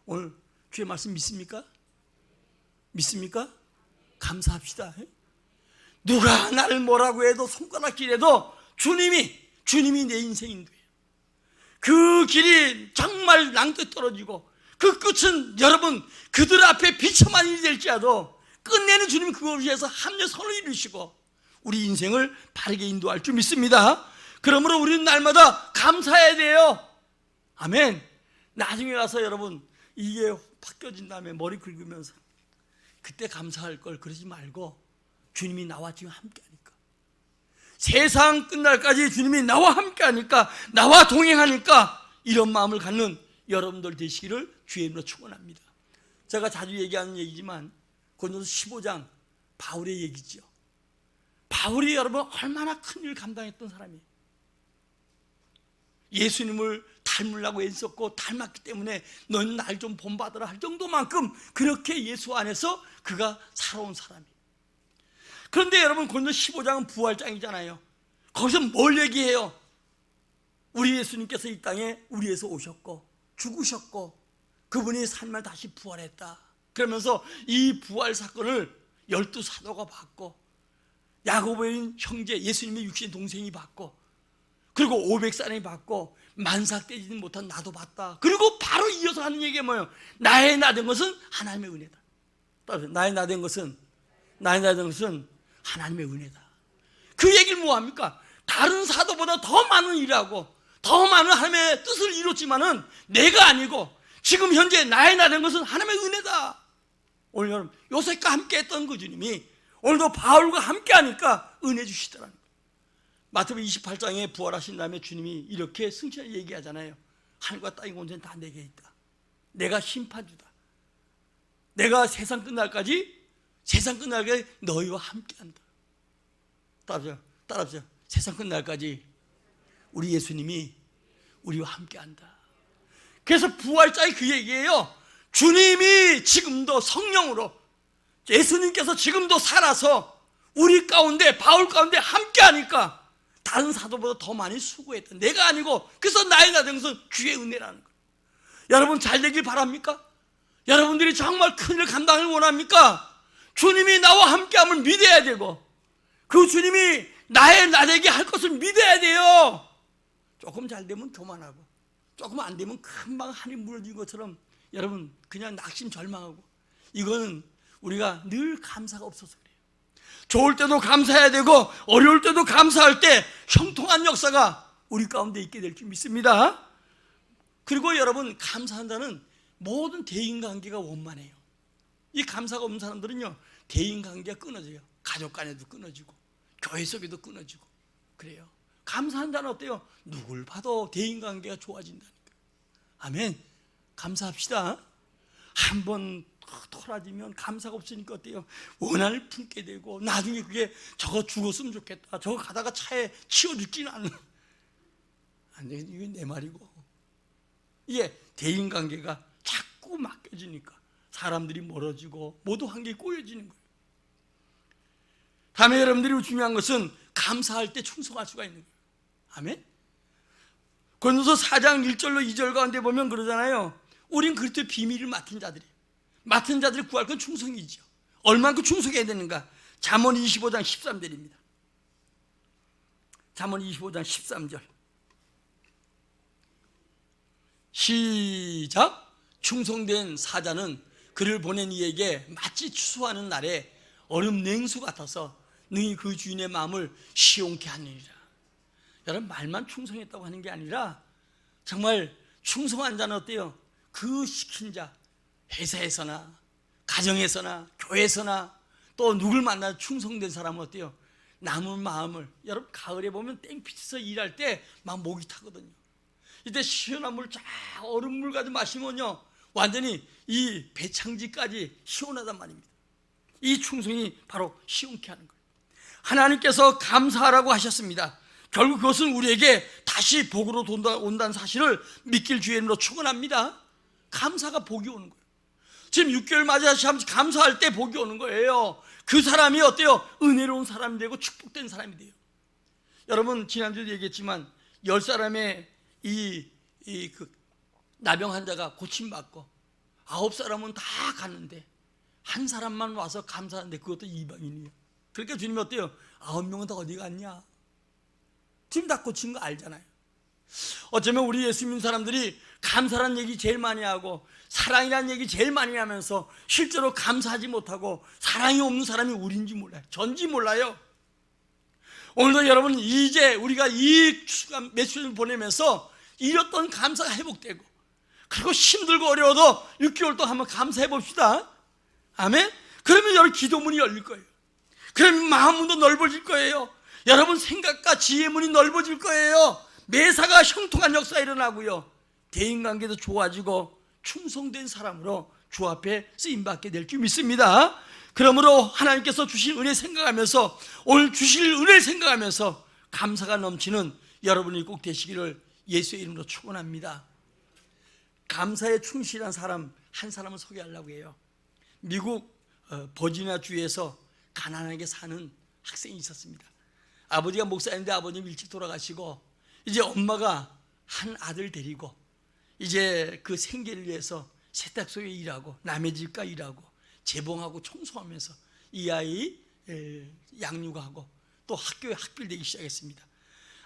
오늘 주의 말씀 믿습니까? 믿습니까? 감사합시다. 누가 나를 뭐라고 해도 손가락질해도 주님이 내 인생인데, 그 길이 정말 낭떠 떨어지고 그 끝은 여러분 그들 앞에 비참한 일이 될지라도 끝내는 주님, 그걸 위해서 합력 선을 이루시고 우리 인생을 바르게 인도할 줄 믿습니다. 그러므로 우리는 날마다 감사해야 돼요. 아멘. 나중에 가서 여러분 이게 바뀌어진 다음에 머리 긁으면서 그때 감사할 걸 그러지 말고 주님이 나와 지금 함께하니까, 세상 끝날까지 주님이 나와 함께하니까, 나와 동행하니까 이런 마음을 갖는 여러분들 되시기를 주의 이름으로 축원합니다. 제가 자주 얘기하는 얘기지만 고린도서 15장 바울의 얘기죠. 바울이 여러분 얼마나 큰 일을 감당했던 사람이에요. 예수님을 닮으려고 애썼고 닮았기 때문에 너는 날 좀 본받으라 할 정도만큼 그렇게 예수 안에서 그가 살아온 사람이에요. 그런데 여러분 고린도 15장은 부활장이잖아요. 거기서 뭘 얘기해요? 우리 예수님께서 이 땅에 우리에서 오셨고 죽으셨고 그분이 삶을 다시 부활했다. 그러면서 이 부활 사건을 12사도가 받고 야고보인 형제 예수님의 육신 동생이 받고 그리고 500사람이 받고 만삭되지는 못한 나도 봤다. 그리고 바로 이어서 하는 얘기가 뭐예요? 나의 나 된 것은 하나님의 은혜다. 나의 나 된 것은 하나님의 은혜다. 그 얘기를 뭐합니까? 다른 사도보다 더 많은 일하고 더 많은 하나님의 뜻을 이뤘지만은 내가 아니고 지금 현재 나의 나 된 것은 하나님의 은혜다. 오늘 여러분 요셉과 함께 했던 그 주님이 오늘도 바울과 함께 하니까 은혜 주시더라는 거예요. 마태복음 28장에 부활하신 다음에 주님이 이렇게 승천을 얘기하잖아요. 하늘과 땅의 권세는 다 내게 있다. 내가 심판주다. 내가 세상 끝날까지 너희와 함께한다. 따라하세요. 세상 끝날까지 우리 예수님이 우리와 함께한다. 그래서 부활자의 그 얘기예요. 주님이 지금도 성령으로 예수님께서 지금도 살아서 우리 가운데 바울 가운데 함께하니까 다른 사도보다 더 많이 수고했다. 내가 아니고 그래서 나의 나 된 것은 주의 은혜라는 거예요. 여러분 잘 되길 바랍니까? 여러분들이 정말 큰일 감당을 원합니까? 주님이 나와 함께함을 믿어야 되고 그 주님이 나의 나 되게 할 것을 믿어야 돼요. 조금 잘 되면 교만하고 조금 안 되면 금방 하늘이 무너진 것처럼 여러분 그냥 낙심 절망하고 이거는 우리가 늘 감사가 없어서 그래요. 좋을 때도 감사해야 되고 어려울 때도 감사할 때 형통한 역사가 우리 가운데 있게 될 줄 믿습니다. 그리고 여러분 감사한다는 모든 대인관계가 원만해요. 이 감사가 없는 사람들은요 대인관계가 끊어져요. 가족 간에도 끊어지고 교회 속에도 끊어지고 그래요. 감사한다는 어때요? 누굴 봐도 대인관계가 좋아진다니까. 아멘. 감사합시다. 한번 토라지면 감사가 없으니까 어때요? 원한을 품게 되고 나중에 그게 저거 죽었으면 좋겠다. 저거 가다가 차에 치워 죽지는 않는. 안 돼, 이게 내 말이고. 이게 대인관계가 자꾸 맡겨지니까 사람들이 멀어지고 모두 관계에 꼬여지는 거예요. 다음에 여러분들이 중요한 것은 감사할 때 충성할 수가 있는 거예요. 아멘. 고린도서 4장 1절로 2절 가운데 보면 그러잖아요. 우린 그리스도의 비밀을 맡은 자들이에요. 맡은 자들이 구할 건 충성이죠. 얼만큼 충성해야 되는가? 잠언 25장 13절입니다. 잠언 25장 13절 시작. 충성된 사자는 그를 보낸 이에게 마치 추수하는 날에 얼음 냉수 같아서 능히 그 주인의 마음을 시원케 하느니라. 여러분 말만 충성했다고 하는 게 아니라 정말 충성한 자는 어때요? 그 시킨 자 회사에서나 가정에서나 교회에서나 또 누굴 만나 충성된 사람은 어때요? 남은 마음을 여러분 가을에 보면 땡볕에서 일할 때 막 목이 타거든요. 이때 시원한 물 쫙 얼음물 가지고 마시면요 완전히 이 배창지까지 시원하단 말입니다. 이 충성이 바로 시원케 하는 거예요. 하나님께서 감사하라고 하셨습니다. 결국 그것은 우리에게 다시 복으로 온다는 사실을 믿길 주의 이름으로 축원합니다. 감사가 복이 오는 거예요. 지금 6개월 맞이하시면 감사할 때 복이 오는 거예요. 그 사람이 어때요? 은혜로운 사람이 되고 축복된 사람이 돼요. 여러분 지난주에도 얘기했지만 10사람의 그 나병 환자가 고침받고 9사람은 다 갔는데 한 사람만 와서 감사하는데 그것도 이방인이에요. 그러니까 주님이 어때요? 9명은 다 어디 갔냐? 지금 다 고친 거 알잖아요. 어쩌면 우리 예수 믿는 사람들이 감사라는 얘기 제일 많이 하고 사랑이라는 얘기 제일 많이 하면서 실제로 감사하지 못하고 사랑이 없는 사람이 우리인지 몰라요. 전지 몰라요. 오늘도 여러분 이제 우리가 이 메시지를 보내면서 잃었던 감사가 회복되고 그리고 힘들고 어려워도 6개월 동안 한번 감사해 봅시다. 아멘. 그러면 여러분 기도문이 열릴 거예요. 그러면 마음문도 넓어질 거예요. 여러분 생각과 지혜문이 넓어질 거예요. 매사가 형통한 역사가 일어나고요. 대인관계도 좋아지고 충성된 사람으로 주 앞에 쓰임받게 될 줄 믿습니다. 그러므로 하나님께서 주신 은혜 생각하면서 오늘 주실 은혜 생각하면서 감사가 넘치는 여러분이 꼭 되시기를 예수의 이름으로 축원합니다. 감사에 충실한 사람 한 사람을 소개하려고 해요. 미국 버지니아 주에서 가난하게 사는 학생이 있었습니다. 아버지가 목사인데 아버님 일찍 돌아가시고 이제 엄마가 한 아들 데리고 이제 그 생계를 위해서 세탁소에 일하고 남의 집가 일하고 재봉하고 청소하면서 이 아이 양육하고 또 학교에 학비되기 시작했습니다.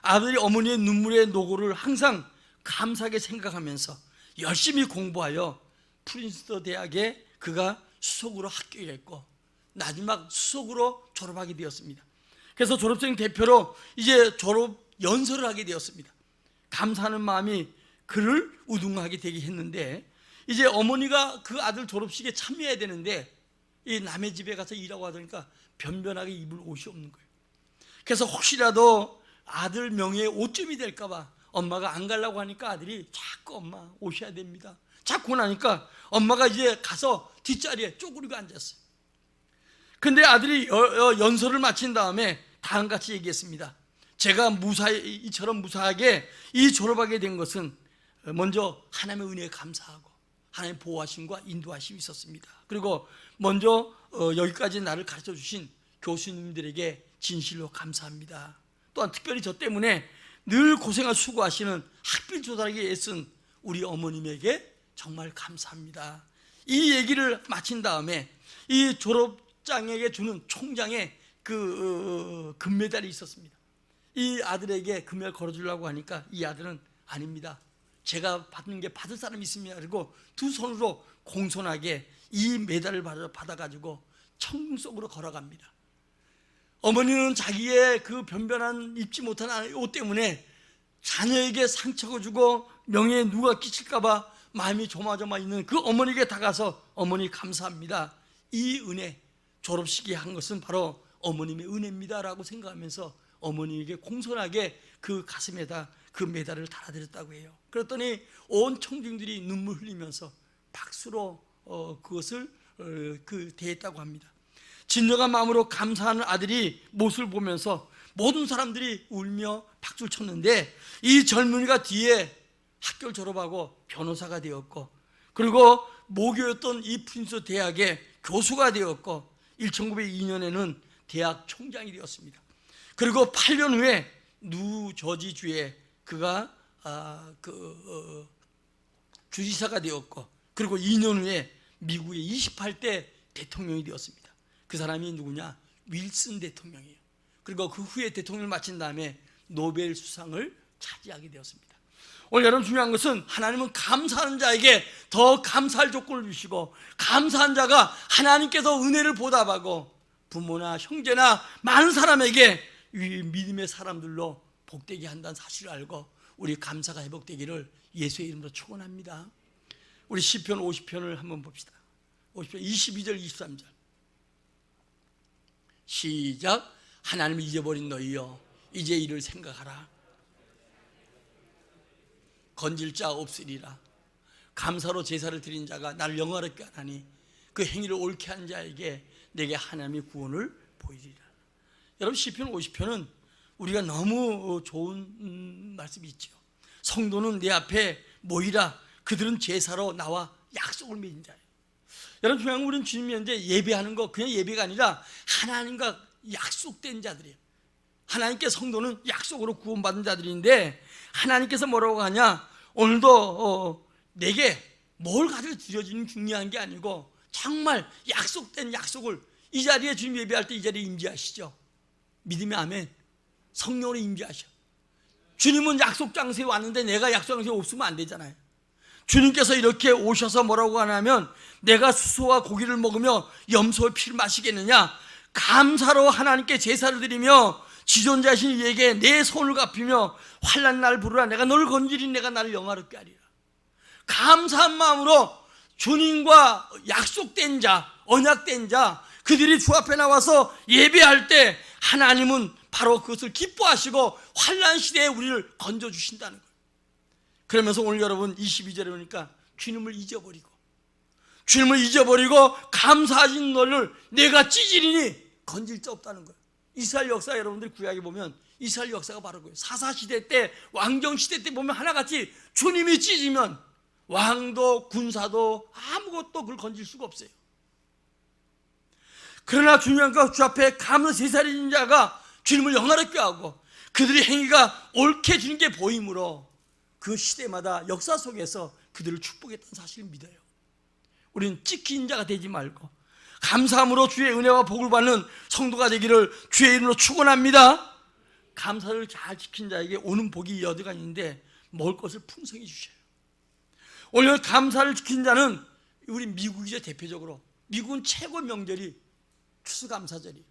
아들이 어머니의 눈물의 노고를 항상 감사하게 생각하면서 열심히 공부하여 프린스턴 대학에 그가 수석으로 합격했고 마지막 수석으로 졸업하게 되었습니다. 그래서 졸업생 대표로 이제 졸업 연설을 하게 되었습니다. 감사하는 마음이 그를 우등하게 되게 했는데, 이제 어머니가 그 아들 졸업식에 참여해야 되는데 이 남의 집에 가서 일하고 하니까 변변하게 입을 옷이 없는 거예요. 그래서 혹시라도 아들 명예에 오점이 될까 봐 엄마가 안 가려고 하니까 아들이 자꾸 엄마 오셔야 됩니다. 자꾸 나니까 엄마가 이제 가서 뒷자리에 쪼그리고 앉았어요. 근데 아들이 연설을 마친 다음에 다음같이 얘기했습니다. 제가 이처럼 무사하게 이 졸업하게 된 것은 먼저 하나님의 은혜에 감사하고 하나님의 보호하심과 인도하심이 있었습니다. 그리고 먼저 여기까지 나를 가르쳐 주신 교수님들에게 진실로 감사합니다. 또한 특별히 저 때문에 늘 고생하고 수고하시는 학비 조달하기 애쓴 우리 어머님에게 정말 감사합니다. 이 얘기를 마친 다음에 이 졸업장에게 주는 총장의 그 금메달이 있었습니다. 이 아들에게 금메달 걸어주려고 하니까 이 아들은 아닙니다. 제가 받는 게 받을 사람이 있습니다. 그리고 두 손으로 공손하게 이 메달을 받아가지고 청 속으로 걸어갑니다. 어머니는 자기의 그 변변한 입지 못한 옷 때문에 자녀에게 상처가 주고 명예에 누가 끼칠까봐 마음이 조마조마 있는 그 어머니에게 다가서 어머니 감사합니다. 이 은혜, 졸업식에 한 것은 바로 어머님의 은혜입니다 라고 생각하면서 어머니에게 공손하게 그 가슴에다 그 메달을 달아드렸다고 해요. 그랬더니 온 청중들이 눈물 흘리면서 박수로 그것을 대했다고 합니다. 진정한 마음으로 감사하는 아들이 모습을 보면서 모든 사람들이 울며 박수를 쳤는데, 이 젊은이가 뒤에 학교를 졸업하고 변호사가 되었고, 그리고 모교였던 이 프린스 대학의 교수가 되었고, 1902년에는 대학 총장이 되었습니다. 그리고 8년 후에 뉴저지주에 그가 주지사가 되었고, 그리고 2년 후에 미국의 28대 대통령이 되었습니다. 그 사람이 누구냐? 윌슨 대통령이에요. 그리고 그 후에 대통령을 마친 다음에 노벨 수상을 차지하게 되었습니다. 오늘 여러분 중요한 것은 하나님은 감사하는 자에게 더 감사할 조건을 주시고, 감사한 자가 하나님께서 은혜를 보답하고 부모나 형제나 많은 사람에게 이 믿음의 사람들로 복되게 한다는 사실을 알고 우리 감사가 회복되기를 예수의 이름으로 축원합니다. 우리 시편 50편을 한번 봅시다. 50편 22절 23절 시작. 하나님을 잊어버린 너희여 이제 이를 생각하라. 건질 자 없으리라. 감사로 제사를 드린 자가 나를 영화롭게 하나니 그 행위를 옳게 한 자에게 내게 하나님의 구원을 보이리라. 여러분, 시편 50편은 우리가 너무 좋은 말씀이 있죠. 성도는 내 앞에 모이라. 그들은 제사로 나와 약속을 맺은 자예요. 여러분, 중요한 건 우리는 주님이 현재 예배하는 거 그냥 예배가 아니라 하나님과 약속된 자들이에요. 하나님께 성도는 약속으로 구원받은 자들인데, 하나님께서 뭐라고 하냐? 오늘도 내게 뭘 가지고 드려지는 중요한 게 아니고 정말 약속된 약속을 이 자리에 주님 예배할 때 이 자리에 임재하시죠. 믿음의 아멘. 성령으로 임재하셔. 주님은 약속 장소에 왔는데 내가 약속 장소에 없으면 안 되잖아요. 주님께서 이렇게 오셔서 뭐라고 하냐면, 내가 수소와 고기를 먹으며 염소의 피를 마시겠느냐? 감사로 하나님께 제사를 드리며 지존자신 이에게 내 손을 갚으며 환난 날 부르라. 내가 너를 건지리 내가 나를 영화롭게 하리라. 감사한 마음으로 주님과 약속된 자, 언약된 자, 그들이 주 앞에 나와서 예배할 때 하나님은 바로 그것을 기뻐하시고 환난 시대에 우리를 건져주신다는 거예요. 그러면서 오늘 여러분 22절에 보니까 주님을 잊어버리고 감사하신 너를 내가 찢으리니 건질 자 없다는 거예요. 이스라엘 역사 여러분들이 구약에 보면 이스라엘 역사가 바로 그거예요. 사사시대 때, 왕정시대 때 보면 하나같이 주님이 찢으면 왕도 군사도 아무것도 그걸 건질 수가 없어요. 그러나 중요한 건 주 앞에 감사 제사를 자가 주님을 영화롭게 하고 그들의 행위가 옳게 주님께 보임으로 그 시대마다 역사 속에서 그들을 축복했다는 사실을 믿어요. 우리는 찍힌 자가 되지 말고 감사함으로 주의 은혜와 복을 받는 성도가 되기를 주의 이름으로 축원합니다. 감사를 잘 지킨 자에게 오는 복이 여드가 있는데 먹을 것을 풍성히 주셔요. 오늘 감사를 지킨 자는 우리 미국이죠. 대표적으로 미국은 최고 명절이 추수감사절이에요.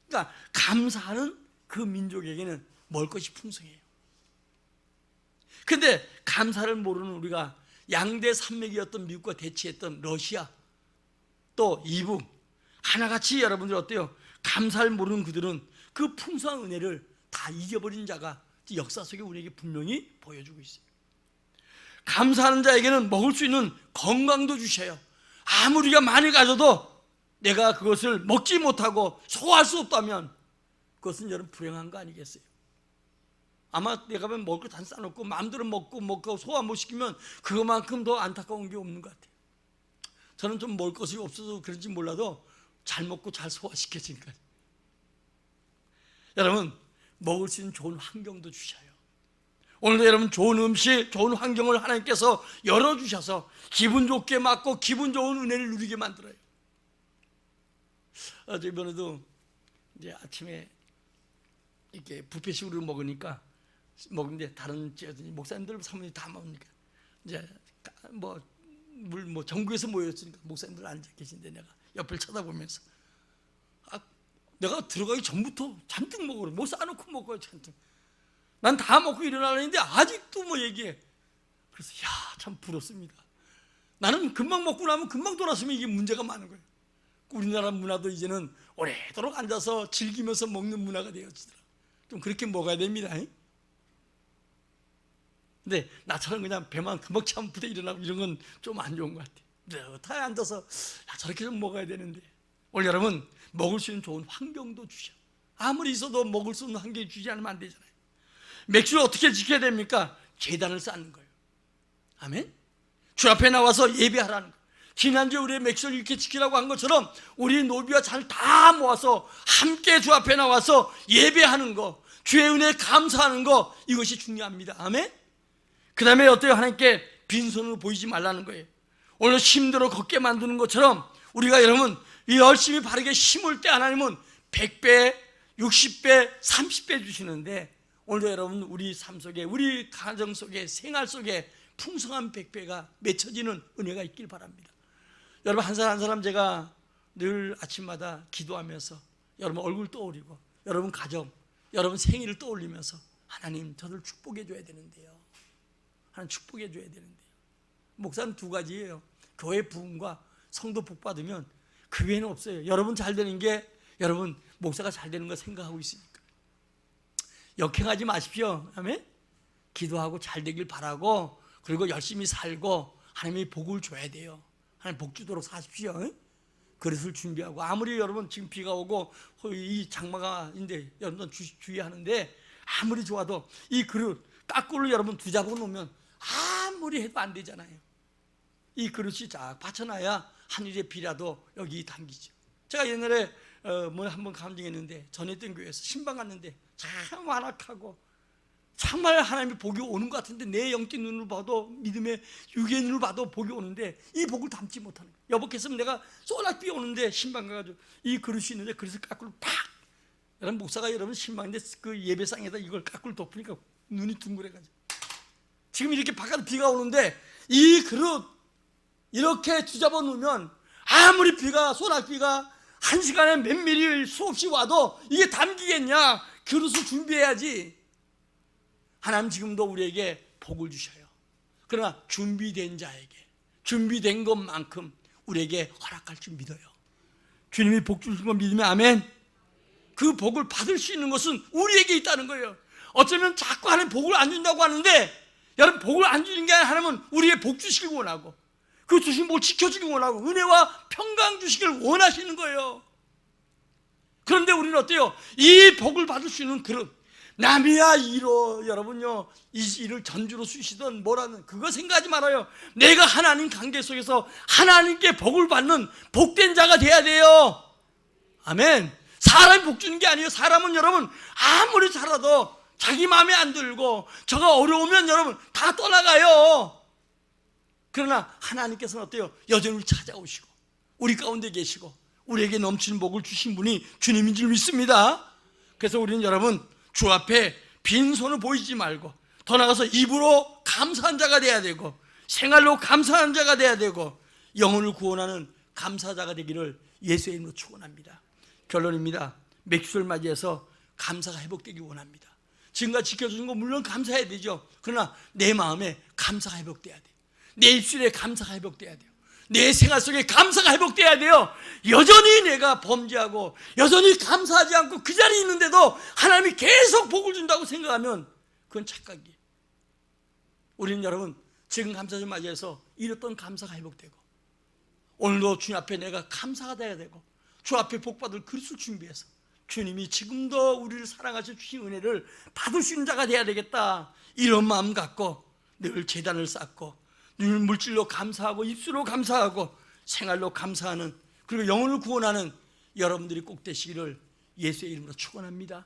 그러니까 감사하는 그 민족에게는 먹을 것이 풍성해요. 근데 감사를 모르는 우리가 양대 산맥이었던 미국과 대치했던 러시아 또 이북 하나같이 여러분들 어때요? 감사를 모르는 그들은 그 풍성한 은혜를 다 잊어버린 자가 역사 속에 우리에게 분명히 보여주고 있어요. 감사하는 자에게는 먹을 수 있는 건강도 주셔요. 아무리 우리가 많이 가져도 내가 그것을 먹지 못하고 소화할 수 없다면 그것은 여러분 불행한 거 아니겠어요? 아마 내가 먹을 거 다 싸놓고 마음대로 먹고 소화 못 시키면 그것만큼 더 안타까운 게 없는 것 같아요. 저는 좀 먹을 것이 없어서 그런지 몰라도 잘 먹고 잘 소화시켜지니까. 여러분 먹을 수 있는 좋은 환경도 주셔요. 오늘도 여러분 좋은 음식, 좋은 환경을 하나님께서 열어주셔서 기분 좋게 맞고 기분 좋은 은혜를 누리게 만들어요. 어제 이번에도 이제 아침에 이렇게 뷔페식으로 먹는데 다른 목사님들 사모님 다 먹으니까 이제 전국에서 모였으니까 목사님들 앉아 계신데 내가 옆을 쳐다보면서 내가 들어가기 전부터 잔뜩 먹으래. 뭐 싸놓고 먹어요 잔뜩. 난 다 먹고 일어나려는데 아직도 얘기해. 그래서 참 부럽습니다. 나는 금방 먹고 나면 금방 돌아서면 이게 문제가 많은 거예요. 우리나라 문화도 이제는 오래도록 앉아서 즐기면서 먹는 문화가 되어지더라. 좀 그렇게 먹어야 됩니다. 근데 나처럼 그냥 배만 금방 차면 부대 일어나고 이런 건 좀 안 좋은 것 같아요. 느긋하게 앉아서 저렇게 좀 먹어야 되는데 오늘 여러분 먹을 수 있는 좋은 환경도 주셔. 아무리 있어도 먹을 수 있는 환경이 주지 않으면 안 되잖아요. 맥주를 어떻게 지켜야 됩니까? 제단을 쌓는 거예요. 아멘. 주 앞에 나와서 예배하라는 거예요. 지난주에 우리의 맥주를 이렇게 지키라고 한 것처럼 우리 노비와 잔을 다 모아서 함께 주 앞에 나와서 예배하는 거, 주의 은혜에 감사하는 거, 이것이 중요합니다. 아멘. 그 다음에 어때요? 하나님께 빈손으로 보이지 말라는 거예요. 오늘 힘들어 걷게 만드는 것처럼 우리가 여러분 열심히 바르게 심을 때 하나님은 100배, 60배, 30배 주시는데 오늘도 여러분 우리 삶 속에, 우리 가정 속에, 생활 속에 풍성한 100배가 맺혀지는 은혜가 있길 바랍니다. 여러분 한 사람 한 사람 제가 늘 아침마다 기도하면서 여러분 얼굴 떠올리고 여러분 가정, 여러분 생일을 떠올리면서 하나님 저를 축복해 줘야 되는데요. 하나님 축복해 줘야 되는데요. 목사는 두 가지예요. 교회 부흥과 성도 복 받으면 그 외에는 없어요. 여러분 잘 되는 게 여러분 목사가 잘 되는 거 생각하고 있으니까. 역행하지 마십시오. 아멘. 기도하고 잘 되길 바라고 그리고 열심히 살고 하나님이 복을 줘야 돼요. 하나님 복 주도록 사십시오. 그릇을 준비하고 아무리 여러분 지금 비가 오고 이 장마가인데 여러분 주의하는데 아무리 좋아도 이 그릇 까꾸를 여러분 두 잡아 놓으면 아무리 해도 안 되잖아요. 이 그릇이 쫙 받쳐놔야 하늘의 비라도 여기 담기죠. 제가 옛날에 한번 감정했는데 전에 있던 교회에서 신방 갔는데 참 완악하고 정말 하나님의 복이 오는 것 같은데 내 영적 눈을 봐도 믿음의 육의 눈을 봐도 복이 오는데 이 복을 담지 못하는 거예요. 여복했으면 내가 쏘락비 오는데 신방 가가지고 이 그릇이 있는데 그릇을 까꾸를 팍, 여러분 목사가 여러분 신방인데 그 예배상에다 이걸 까꾸를 덮으니까 눈이 둥그래가지고 지금 이렇게 바깥에 비가 오는데 이 그릇 이렇게 뒤잡아 놓으면 아무리 비가 소낙비가 한 시간에 몇 미리 수없이 와도 이게 담기겠냐? 그릇을 준비해야지. 하나님 지금도 우리에게 복을 주셔요. 그러나 준비된 자에게 준비된 것만큼 우리에게 허락할 줄 믿어요. 주님이 복 주신 거 믿으면 아멘. 그 복을 받을 수 있는 것은 우리에게 있다는 거예요. 어쩌면 자꾸 하나님 복을 안 준다고 하는데 여러분 복을 안 주는 게 아니라 하나님은 우리의 복 주시길 원하고 그 주신 복 지켜주길 원하고 은혜와 평강 주시길 원하시는 거예요. 그런데 우리는 어때요? 이 복을 받을 수 있는 그릇 남이야 이로 여러분요 이 일을 전주로 쓰시던 뭐라는 그거 생각하지 말아요. 내가 하나님 관계 속에서 하나님께 복을 받는 복된 자가 돼야 돼요. 아멘. 사람이 복 주는 게 아니에요. 사람은 여러분 아무리 잘해도 자기 마음에 안 들고 저가 어려우면 여러분 다 떠나가요. 그러나 하나님께서는 어때요? 여전히 찾아오시고 우리 가운데 계시고 우리에게 넘치는 복을 주신 분이 주님인 줄 믿습니다. 그래서 우리는 여러분 주 앞에 빈손을 보이지 말고 더 나아가서 입으로 감사한 자가 돼야 되고 생활로 감사한 자가 돼야 되고 영혼을 구원하는 감사자가 되기를 예수의 이름으로 축원합니다. 결론입니다. 맥주를 맞이해서 감사가 회복되기 원합니다. 지금까지 지켜주신 거 물론 감사해야 되죠. 그러나 내 마음에 감사가 회복돼야 돼요. 내 입술에 감사가 회복돼야 돼요. 내 생활 속에 감사가 회복돼야 돼요. 여전히 내가 범죄하고 여전히 감사하지 않고 그 자리에 있는데도 하나님이 계속 복을 준다고 생각하면 그건 착각이에요. 우리는 여러분 지금 감사절 맞이해서 잃었던 감사가 회복되고 오늘도 주님 앞에 내가 감사가 돼야 되고 주 앞에 복받을 그릇을 준비해서 주님이 지금도 우리를 사랑하셔 주신 은혜를 받을 수 있는 자가 돼야 되겠다, 이런 마음 갖고 늘 제단을 쌓고 늘 물질로 감사하고 입술로 감사하고 생활로 감사하는, 그리고 영혼을 구원하는 여러분들이 꼭 되시기를 예수의 이름으로 축원합니다.